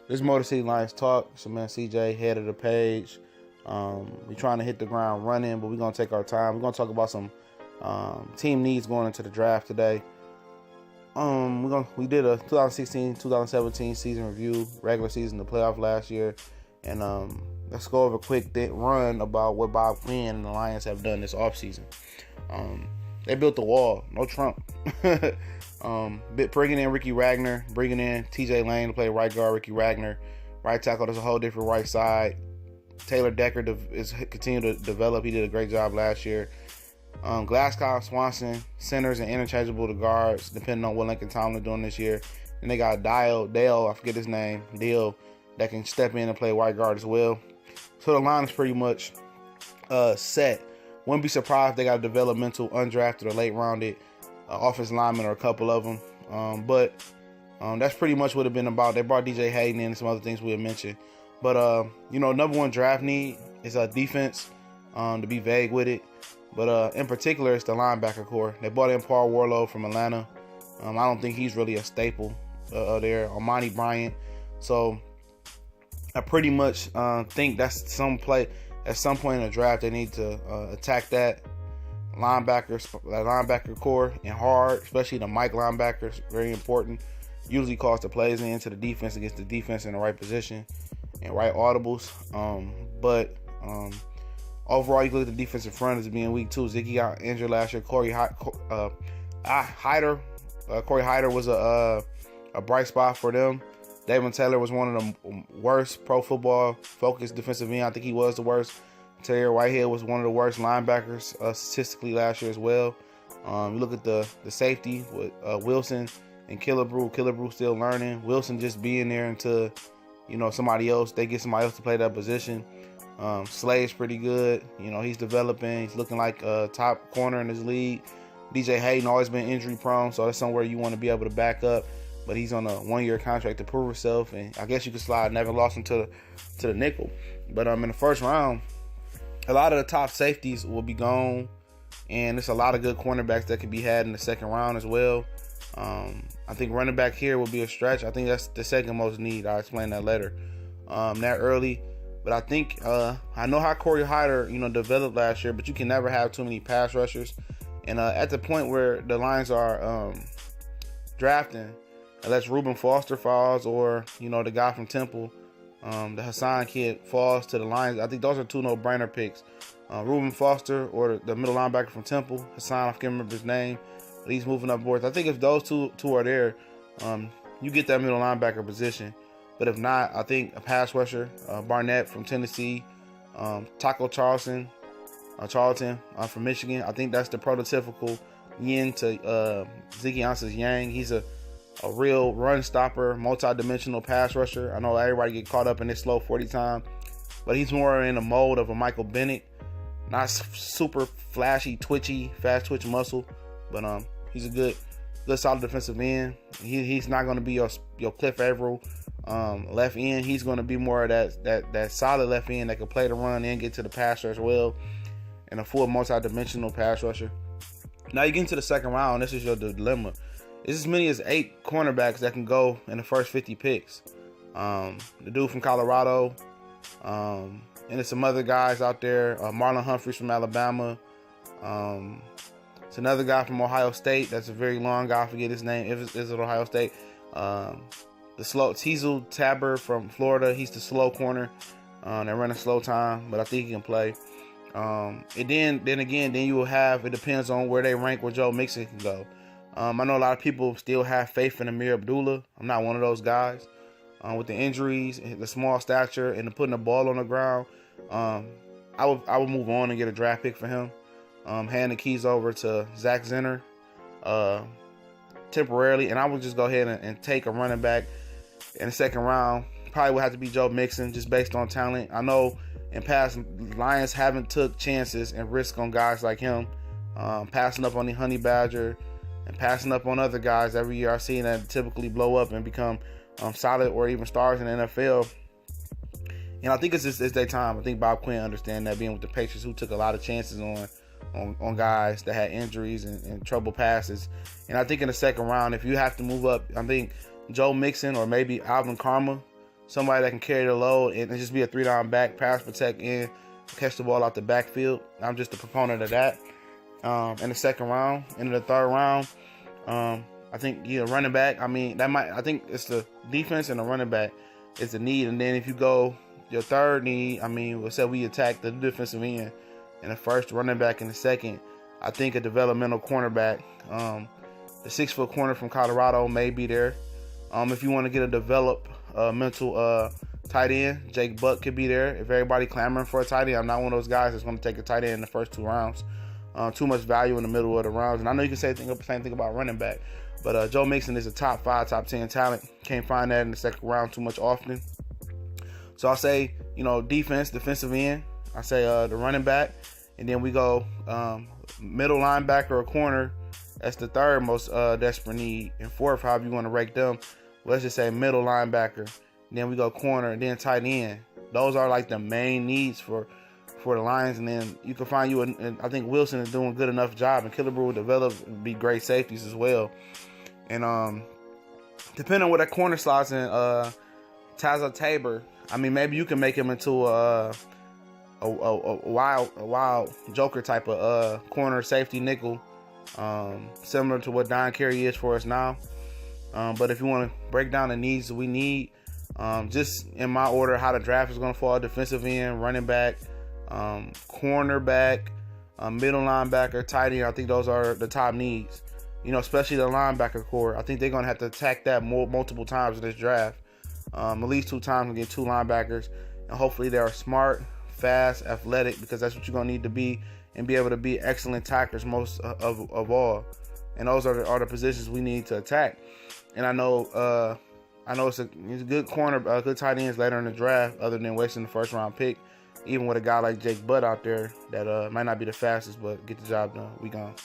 This Motor City Lions Talk. So, man, CJ, head of the page. We're trying to hit the ground running, but we're going to take our time. We're going to talk about some team needs going into the draft today. We did a 2016-2017 season review, regular season, the playoff last year. And let's go over a quick run about what Bob Quinn and the Lions have done this offseason. They built the wall. No Trump. Bringing in Ricky Wagner, bringing in TJ Lane to play right guard, Ricky Wagner. Right tackle, there's a whole different right side. Taylor Decker is continuing to develop. He did a great job last year. Glasgow, Swanson, centers and interchangeable to guards, depending on what Lincoln Tomlin doing this year. And they got Dale, I forget his name, Dale, that can step in and play right guard as well. So the line is pretty much set. Wouldn't be surprised if they got a developmental, undrafted, or late-rounded offensive lineman or a couple of them. But that's pretty much what it's been about. They brought DJ Hayden in and some other things we had mentioned. But, number one draft need is a defense, to be vague with it. But in particular, it's the linebacker core. They brought in Paul Warlow from Atlanta. I don't think he's really a staple there. Amani Bryant. So I pretty much think that's at some point in the draft, they need to attack that linebacker core and hard, especially the Mike linebackers, very important. Usually cost the plays into the defense against the defense in the right position and right audibles. But overall, you look at the defensive front as being weak too. Ziggy got injured last year. Corey Hyder was a bright spot for them. David Taylor was one of the worst Pro Football Focus defensive end. I think he was the worst. Terry Whitehead was one of the worst linebackers statistically last year as well. You look at the safety with Wilson and Killebrew. Killebrew still learning. Wilson just being there until they get somebody else to play that position. Slade's pretty good. He's developing. He's looking like a top corner in his league. DJ Hayden always been injury prone, so that's somewhere you want to be able to back up. But he's on a 1-year contract to prove himself, and I guess you could slide Nevin Lawson to the nickel. But in the first round, a lot of the top safeties will be gone, and there's a lot of good cornerbacks that can be had in the second round as well. I think running back here will be a stretch. I think that's the second most need. I explained that later. That early. But I think I know how Corey Hyder, developed last year, but you can never have too many pass rushers. And at the point where the Lions are drafting, unless Reuben Foster falls or the guy from Temple, the Hassan kid falls to the Lions, I think those are two no-brainer picks. Reuben Foster or the middle linebacker from Temple, Hassan, I can't remember his name, but he's moving up boards. I think if those two are there, you get that middle linebacker position. But if not, I think a pass rusher, Barnett from Tennessee, Taco Charlton from Michigan. I think that's the prototypical yin to Ziggy Ansah's yang. He's a real run stopper, multi-dimensional pass rusher. I know everybody get caught up in this slow 40 time, but he's more in the mold of a Michael Bennett. Not super flashy, twitchy, fast twitch muscle, but he's a good solid defensive end. He's not going to be your Cliff Averill left end. He's going to be more of that solid left end that can play the run and get to the passer as well, and a full multi-dimensional pass rusher. Now you get into the second round. This is your dilemma. It's as many as 8 cornerbacks that can go in the first 50 picks. The dude from Colorado, and there's some other guys out there. Marlon Humphreys from Alabama. It's another guy from Ohio State. That's a very long guy. I forget his name. Is it Ohio State? The slow Teasel Tabber from Florida. He's the slow corner. They're running slow time, but I think he can play. And then you will have, it depends on where they rank where Joe Mixon can go. I know a lot of people still have faith in Amir Abdullah. I'm not one of those guys. With the injuries, the small stature, and putting the ball on the ground, I would move on and get a draft pick for him. Hand the keys over to Zach Zenner temporarily, and I would just go ahead and take a running back in the second round. Probably would have to be Joe Mixon just based on talent. I know in past, Lions haven't took chances and risk on guys like him, passing up on the Honey Badger and passing up on other guys every year. I've seen that typically blow up and become solid or even stars in the NFL. And I think it's their time. I think Bob Quinn understands that, being with the Patriots, who took a lot of chances on guys that had injuries and trouble passes. And I think in the second round, if you have to move up, I think Joe Mixon or maybe Alvin Kamara, somebody that can carry the load and just be a 3-down back, pass protect, and catch the ball out the backfield. I'm just a proponent of that. In the second round, in the third round, I think running back. I mean, I think it's the defense and the running back is the need. And then if you go your third need, I mean, let's say we attack the defensive end in the first, running back in the second. I think a developmental cornerback, the 6-foot corner from Colorado may be there. If you want to get a developmental tight end, Jake Buck could be there. If everybody clamoring for a tight end, I'm not one of those guys that's going to take a tight end in the first 2 rounds. Too much value in the middle of the rounds. And I know you can say the same thing about running back. But Joe Mixon is a top 5, top 10 talent. Can't find that in the second round too much often. So I'll say, defensive end. I say the running back. And then we go middle linebacker or corner. That's the third most desperate need. And fourth, however you want to rank them. Let's just say middle linebacker. And then we go corner and then tight end. Those are like the main needs for the Lions. And then you can find and I think Wilson is doing a good enough job. And Killebrew will develop and be great safeties as well. And depending on what that corner slots in, Taza Tabor, I mean, maybe you can make him into a wild joker type of corner safety nickel, similar to what Don Carey is for us now. But if you want to break down the needs that we need, just in my order, how the draft is going to fall: defensive end, running back, cornerback, middle linebacker, tight end. I think those are the top needs. Especially the linebacker core. I think they're going to have to attack that multiple times in this draft. At least 2 times and get 2 linebackers. And hopefully they are smart, fast, athletic, because that's what you're going to need to be and be able to be excellent tacklers most of all. And those are the positions we need to attack. And I know it's a good corner, good tight ends later in the draft, other than wasting the first round pick. Even with a guy like Jake Butt out there that might not be the fastest, but get the job done. We gone.